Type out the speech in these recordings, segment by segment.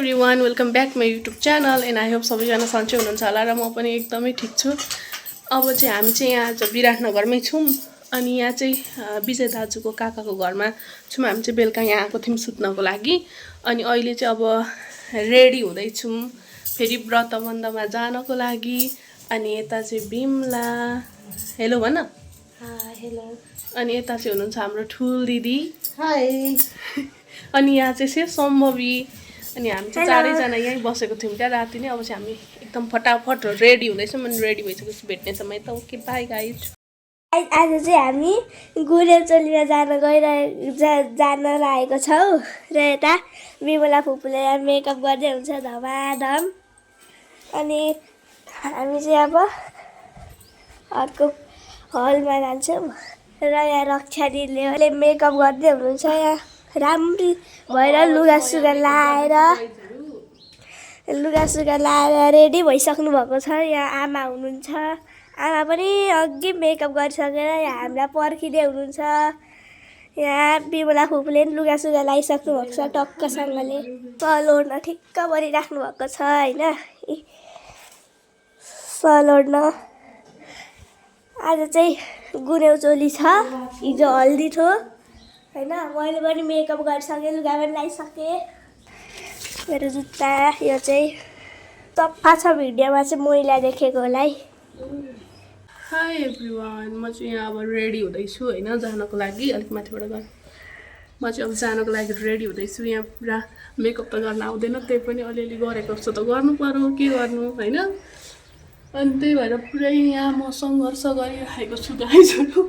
Everyone welcome back my YouTube channel and I hope सबैजना सन्चै हुनुहुन्छ होला र म पनि एकदमै ठिक छु। अब चाहिँ हामी चाहिँ यहाँ आज विराटनगरमै छौँ अनि यहाँ चाहिँ विजय दाजुको काकाको घरमा छौँ। हामी चाहिँ बेलुका यहाँ आएको थियौँ सुत्नको लागि अनि अहिले चाहिँ अब रेडी हुँदैछौँ फेरि व्रतबन्धमा जानको लागि। अनि यता चाहिँ बिमला हेलो भन। हेलो। अनि यता चाहिँ हुनुहुन्छ हाम्रो ठुल दिदी हाई। अनि यहाँ चाहिँ से सम्भवी अनि हामी चाहिँ चारैजना यहीँ बसेको थियौँ क्या राति नै। अब चाहिँ हामी एकदम फटाफट रेडी हुँदैछौँ अनि रेडी भइसकेपछि भेट्ने समय त ओके बाई गाइज। आज चाहिँ हामी गुरेचोलीमा जान लागेको छौँ र यता बिमला फुपूले मेकअप गर्दै हुन्छ धमाधम। अनि हामी चाहिँ अब अर्को हलमा जान्छौँ र यहाँ रक्षा दिदीले मेकअप गर्दै हुनुहुन्छ। यहाँ राम्री भएर लुगासुगा लाएर रेडी भइसक्नु भएको छ। यहाँ आमा हुनुहुन्छ, आमा पनि अघि मेकअप गरिसकेर यहाँ हामीलाई पर्खिँदै हुनुहुन्छ। यहाँ बिमला फुपूले पनि लुगासुगा लगाइसक्नु भएको छ टक्कसँगले, सलोड्न ठिक्क परिराख्नु भएको छ होइन। सलोड्न आज चाहिँ गुरेचोली छ, हिजो हल्दी थियो होइन। मैले पनि मेकअप गरिसकेँ, लुगा पनि लगाइसकेँ। मेरो जुत्ता यो चाहिँ सफा छ, भिडियोमा चाहिँ मैला देखेको होला है। हाई एभ्रिवान, म चाहिँ यहाँ अब रेडी हुँदैछु होइन जानको लागि। अलिक माथिबाट गएर म चाहिँ अब जानको लागि रेडी हुँदैछु। यहाँ पुरा मेकअप त गर्न आउँदैन, त्यही पनि अलिअलि गरेको जस्तो त गर्नु पर्यो, के गर्नु होइन। अनि त्यही भएर पुरै यहाँ म सङ्घर्ष गरिरहेको छु गाइजहरू।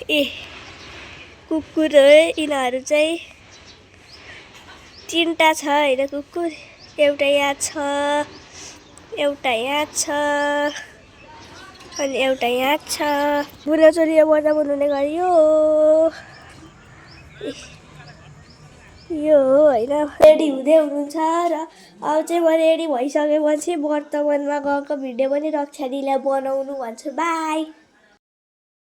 ए कुकुर हो यिनीहरू चाहिँ, तिनवटा छ होइन कुकुर, एउटा यहाँ छ, एउटा यहाँ छ अनि एउटा यहाँ छ। गुरेचोली बर्दा बनाउने गरी यो हो होइन। रेडी हुँदै हुनुहुन्छ र अब चाहिँ म रेडी भइसकेपछि वर्तमानमा गएको भिडियो पनि रक्षा दिदीलाई बनाउनु भन्छु। बाई।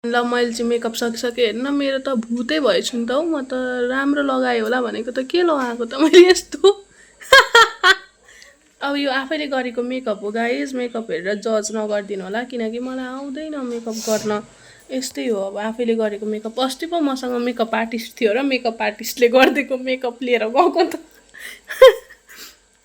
ल मैले चाहिँ मेकअप सकिसकेँ हेर्न, मेरो त भूतै भएछु नि त हौ। म त राम्रो लगाएँ होला भनेको त के लगाएको त मैले यस्तो। अब यो आफैले गरेको मेकअप हो गाइज, मेकअप हेरेर जज नगरिदिनु होला किनकि मलाई आउँदैन मेकअप गर्न। यस्तै हो अब आफैले गरेको मेकअप। अस्ति पो मसँग मेकअप आर्टिस्ट थियो र मेकअप आर्टिस्टले गरिदिएको मेकअप लिएर गएको त।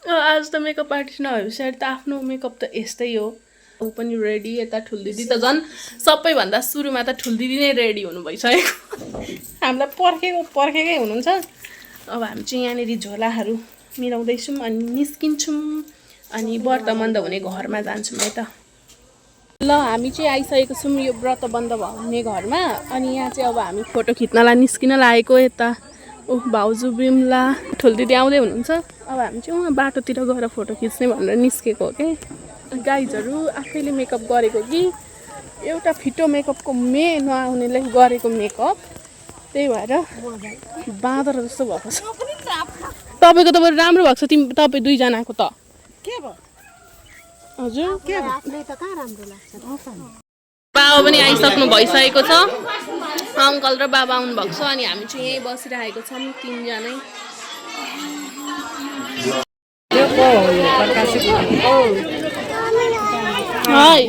आज त मेकअप आर्टिस्ट नभए पछाडि त आफ्नो मेकअप त यस्तै हो। ऊ पनि रेडी, यता ठुल दिदी त झन् सबैभन्दा सुरुमा त ठुल दिदी नै रेडी हुनु भइसकेको, हामीलाई पर्खेकै हुनुहुन्छ। अब हामी चाहिँ यहाँनिर झोलाहरू मिलाउँदैछौँ अनि निस्किन्छौँ अनि व्रतबन्ध हुने घरमा जान्छौँ है त। ल हामी चाहिँ आइसकेको छौँ यो व्रतबन्ध हुने घरमा। अनि यहाँ चाहिँ अब हामी फोटो खिच्नलाई निस्किन लागेको। यता भाउजू बिमला ठुल दिदी आउँदै हुनुहुन्छ। अब हामी चाहिँ उहाँ बाटोतिर गएर फोटो खिच्ने भनेर निस्केको हो कि गाइजहरू। आफैले मेकअप गरेको कि एउटा फिटो मेकअपको नआउनेले गरेको मेकअप, त्यही भएर बाँदर जस्तो भएको छ। तपाईँको त राम्रो भएको छ, तपाईँ दुईजनाको त के भयो हजुर। बाबा पनि आइसक्नु भइसकेको छ, अङ्कल र बाबा आउनु भएको छ। अनि हामी चाहिँ यहीँ बसिरहेको छौँ तिनजनै। है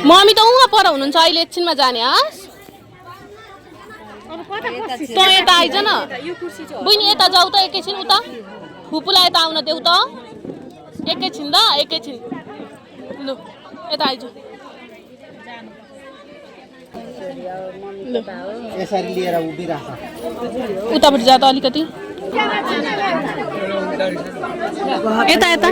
मम्मी त उहाँ पर हुनुहुन्छ अहिले, एकछिनमा जाने हस्। त यता आइज न बहिनी, यता जाऊ त एकैछिन, उता फुपूलाई यता आउन देऊ त एकैछिन ल, एकैछिन लु यता आइज। उतापट्टि जा त अलिकति, यता यता।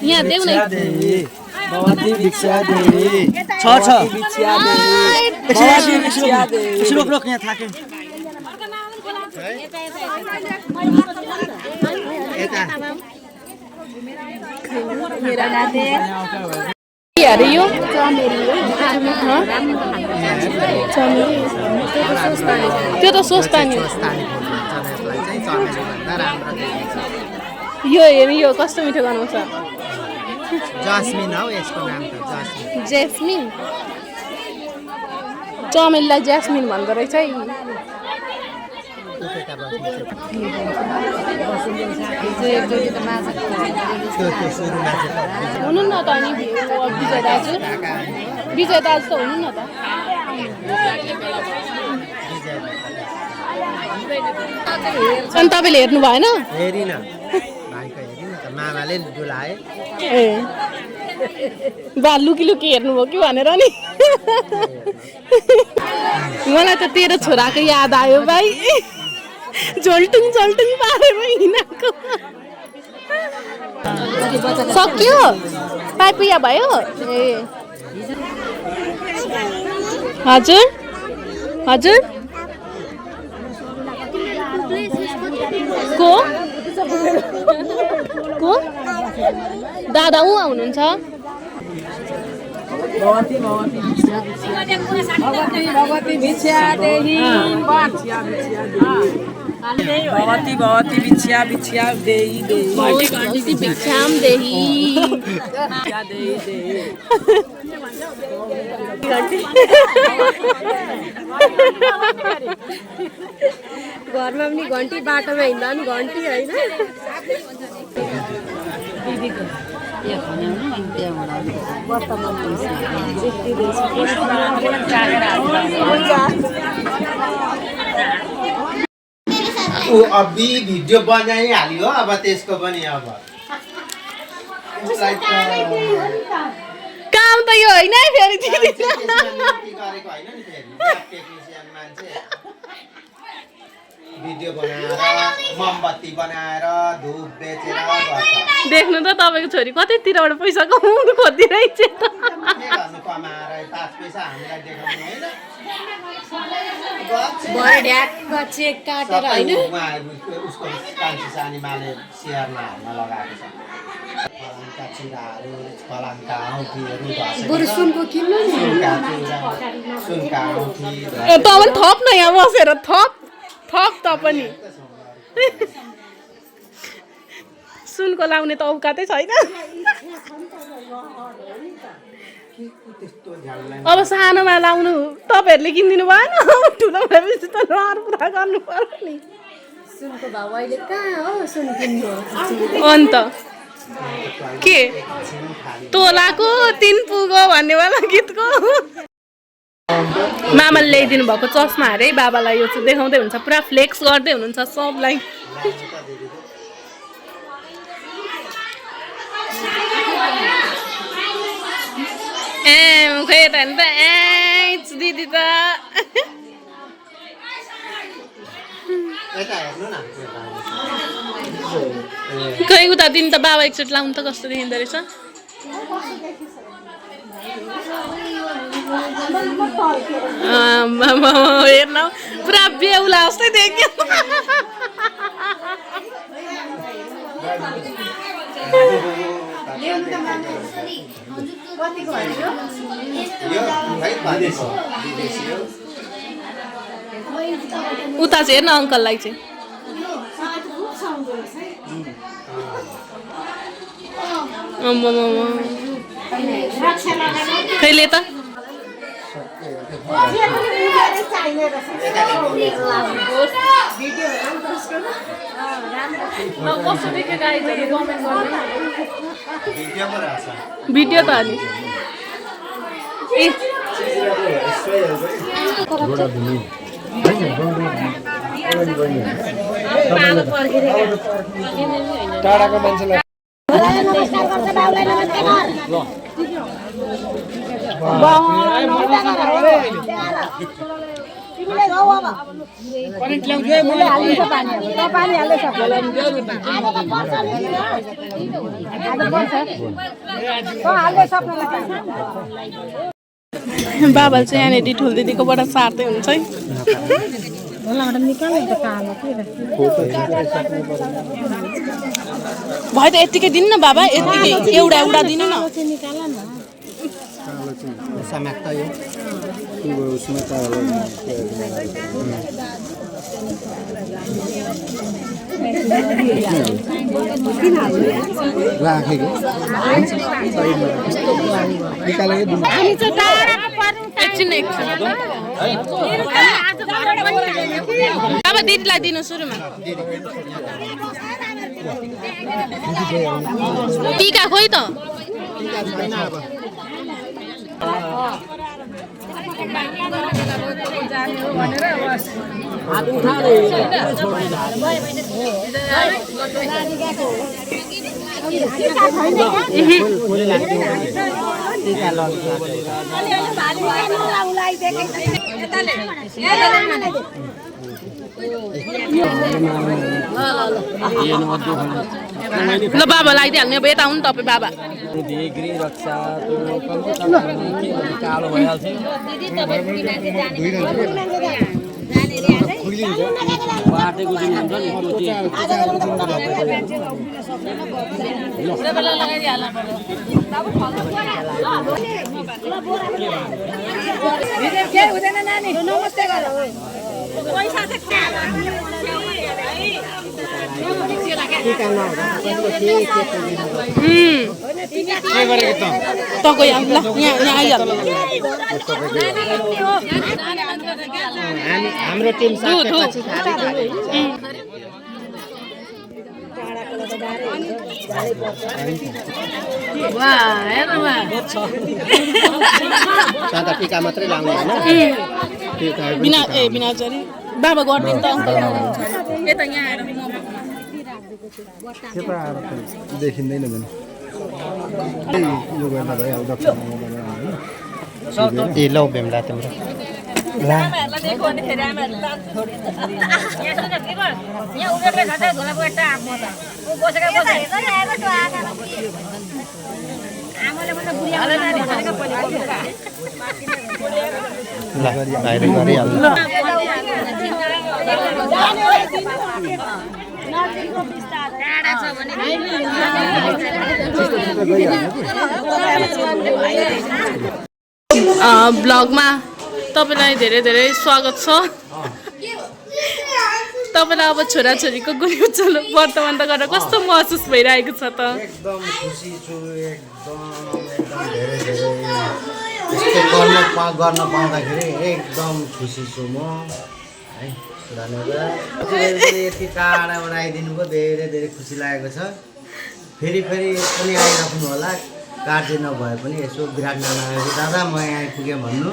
यहाँ देऊ न अरे यो त्यो त सस्ता नि। यो हेर यो कस्तो मिठो गनाउँछ जास्मिन हो यसको नाम त जास्मिन जेस्मिन चमेलीलाई ज्यास्मिन भन्दो रहेछ है हुनु न त अनि विजय दाजु त हुनु न त अनि तपाईँले हेर्नु भएन हेरिन भाइको हेरिन त मामाले डुलाए ए बा लुकी हेर्नु भयो कि भनेर नि मलाई त तेरो छोराको याद आयो भाइ झोल्टुङ पारेर हिँडाएको सक्यो पाइपुया भयो ए हजुर हजुर को दादा ऊ आउनुहुन्छ भवती भिक्षा देही भिक्षाम देही घरमा पनि घन्टी बाटोमा हिँड्दा पनि घन्टी होइन ऊ अबि भिडियो बनाइहाल्यो अब त्यसको पनि अब उसलाई काम त यो होइन है फेरि गरेको होइन नि फेरि टेक्निसियन मान्छे भिडियो बनाएर मोमबत्ती बनाएर धुप बेचेर गर्छ देख्नु त तपाईँको छोरी कतैतिरबाट पैसा कमाउनु खोजिरहेछ के गर्नु कमाएर 5 पैसा हामीलाई देखाउनु होइन चेक काटेर होइन उसको कान्छी सानीमाले सेयरमा हाल्न लगाएको छ फलामका चिराहरू फलामका औँठीहरू बरु सुनको किन्नु नि सुनका औँठी ए त पनि थप न यहाँ बसेर थप त पनि सुनको लाउने त औकातै छैन अब सानोमा लाउनु तपाईँहरूले किनिदिनु भएन ठुलो भएपछि त रहर पुरा गर्नु पर्यो नि सुनको भाउ अहिले कहाँ हो सुन किन्नु अन्त के तोलाको 3 पुगो भन्नेवाला गीतको मामाले ल्याइदिनु भएको चस्मा अरे बाबालाई यो चाहिँ देखाउँदै हुन्छ पुरा फ्लेक्स गर्दै हुनुहुन्छ सबलाई खै त नि त दिदी त खै उता दिनु त बाबा एकचोटि लाउनु त कस्तो देखिँदो रहेछ हेर्न पुरा बेहुला जस्तै देख्यो उता चाहिँ हेर्न अङ्कललाई चाहिँ खैले त भिडियो त अनि टाढाको मान्छेलाई बाबाले चाहिँ यहाँनिर ठुल दिदीकोबाट सार्दै हुन्छ है भयो त यत्तिकै दिनु न बाबा यत्तिकै एउटा दिनु न राखेको एकछिन अब दिदीलाई दिनु सुरुमा टिका खोइ त ल बाबा लगाइदिइहाल्ने अब यता आउनु तपाईँ बाबा कालो भइहाल्थ्यो बाटेको दिन हुन्छ नि हाम्रो टिम सादा टिका मात्रै लाउने होइन बिना बिनाचरी बाबा गरिदिनु त अङ्कल यता यहाँ आएर देखिँदैन भने ए लौ बेमला तिम्रो ब्लगमा तपाईँलाई धेरै धेरै स्वागत छ तपाईँलाई अब छोराछोरीको गुली उचालो वर्तमान त गरेर कस्तो महसुस भइरहेको छ त एकदम खुसी छु एकदम धेरै यस्तो गर्न पाउँदाखेरि एकदम खुसी छु म है धन्यवाद यति टाढाबाट आइदिनु भयो धेरै धेरै खुसी लागेको छ फेरि पनि आइराख्नु होला कार्य नभए पनि यसो विराटनगर आएको दादा म यहाँ आइपुगेँ भन्नु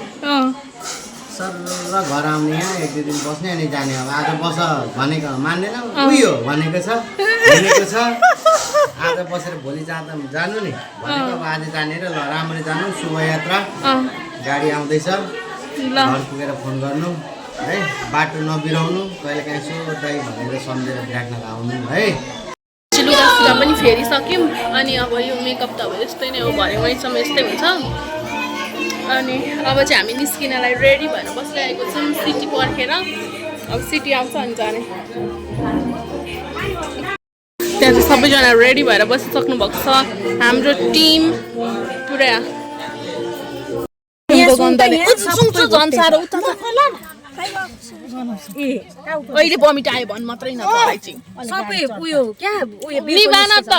सर घर आउने यहाँ 1-2 दिन बस्ने अनि जाने अब आज बस भनेको मान्दैन उयो भनेको छ आज बसेर भोलि जाँदा जानु नि भनेको अब आज जाने र ल राम्ररी जानु शुभयात्रा गाडी आउँदैछ घर पुगेर फोन गर्नु है बाटो नबिराउनु कहिलेकाहीँ यसो दाइ भनेर सम्झेर विराटनगर आउनु है लुगा पनि फेरिसक्यौँ अनि अब यो मेकअप त अब यस्तै नै हो भरे वहीँसम्म यस्तै हुन्छ अनि अब चाहिँ हामी निस्किनलाई रेडी भएर बसिरहेको छौँ सिटी पर्खेर अब सिटी आउँछ अनि जाने त्यहाँ चाहिँ सबैजना रेडी भएर बसिसक्नु भएको छ हाम्रो टिम पुरा अहिले बमिट आयो भन् मात्रै नपराइ चाहिँ सबै उयो क्या उयो निभान त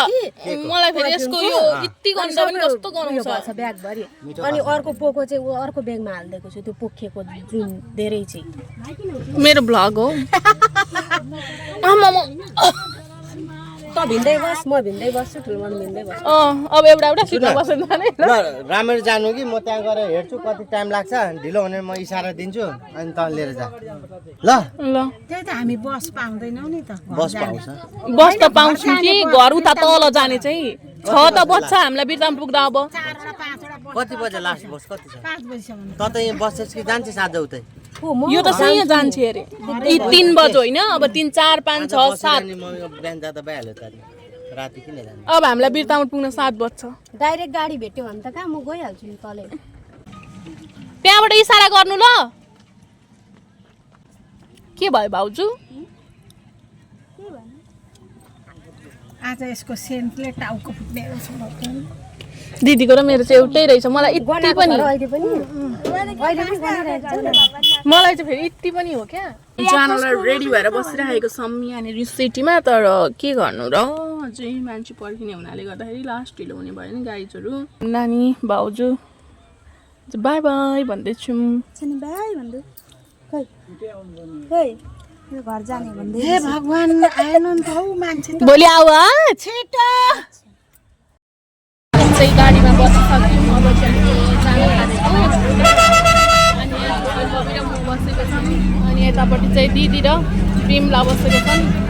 मलाई फेरि यसको यो यति गन्दा पनि कस्तो गनाउँछ ब्यागभरि अनि अर्को पोको चाहिँ ऊ अर्को ब्यागमा हालिदिएको छु त्यो पोखेको जुन धेरै चाहिँ मेरो भ्लग हो त भिन्दै बस म भिन्दै बस्छु ठुलो भिन्दै बस्छु अब एउटा सिटमा बसेर जाने ल राम्ररी जानु कि म त्यहाँ गएर हेर्छु कति टाइम लाग्छ ढिलो भने म इसारा दिन्छु अनि त लिएर जा ल त्यही त हामी बस पाउँदैनौँ नि त बस पाउँछ बस त पाउँछु कि घर उता तल जाने चाहिँ 6 त बज्छ हामीलाई बिरताम पुग्दा अब कति बजे लास्ट बस कति छ 5 बजीसम्म त यहाँ बस्छस् कि जान्छस् आज उतै यो त सही जान्छ अरे 3 बजे होइन अब 3 4 5 6 7 बिहान जाँदा भइहाल्यो त राति किन जाने अब हामीलाई बिरताम पुग्न 7 बज्छ डाइरेक्ट गाडी भेट्यो भने त कहाँ म गइहाल्छु नि तलै त्यहाँबाट इशारा गर्नु ल के भयो भाउजू आज यसको सेन्टले टाउको फुट्ने दिदीको र मेरो चाहिँ एउटै रहेछ मलाई यति पनि अहिले पनि मलाई चाहिँ फेरि यति पनि हो क्या जानलाई रेडी भएर बसिरहेको छौँ यहाँनिर सिटीमा तर के गर्नु र अझै मान्छे पर्खिने हुनाले गर्दाखेरि लास्ट ढिलो हुने भयो नि गाइजहरू नानी भाउजू बाई बाई भन्दैछु बाई भन्दै खै खै घर जाने भन्दै हे भगवान आएन नि त हौ मान्छे त भोलि आऊ छिटो चाहिँ गाडीमा बसिसक्यौँ अब चाहिँ जान थालेको अनि यहाँ बसेको छौँ अनि यतापट्टि चाहिँ दिदी र प्रेमला बसेको छन्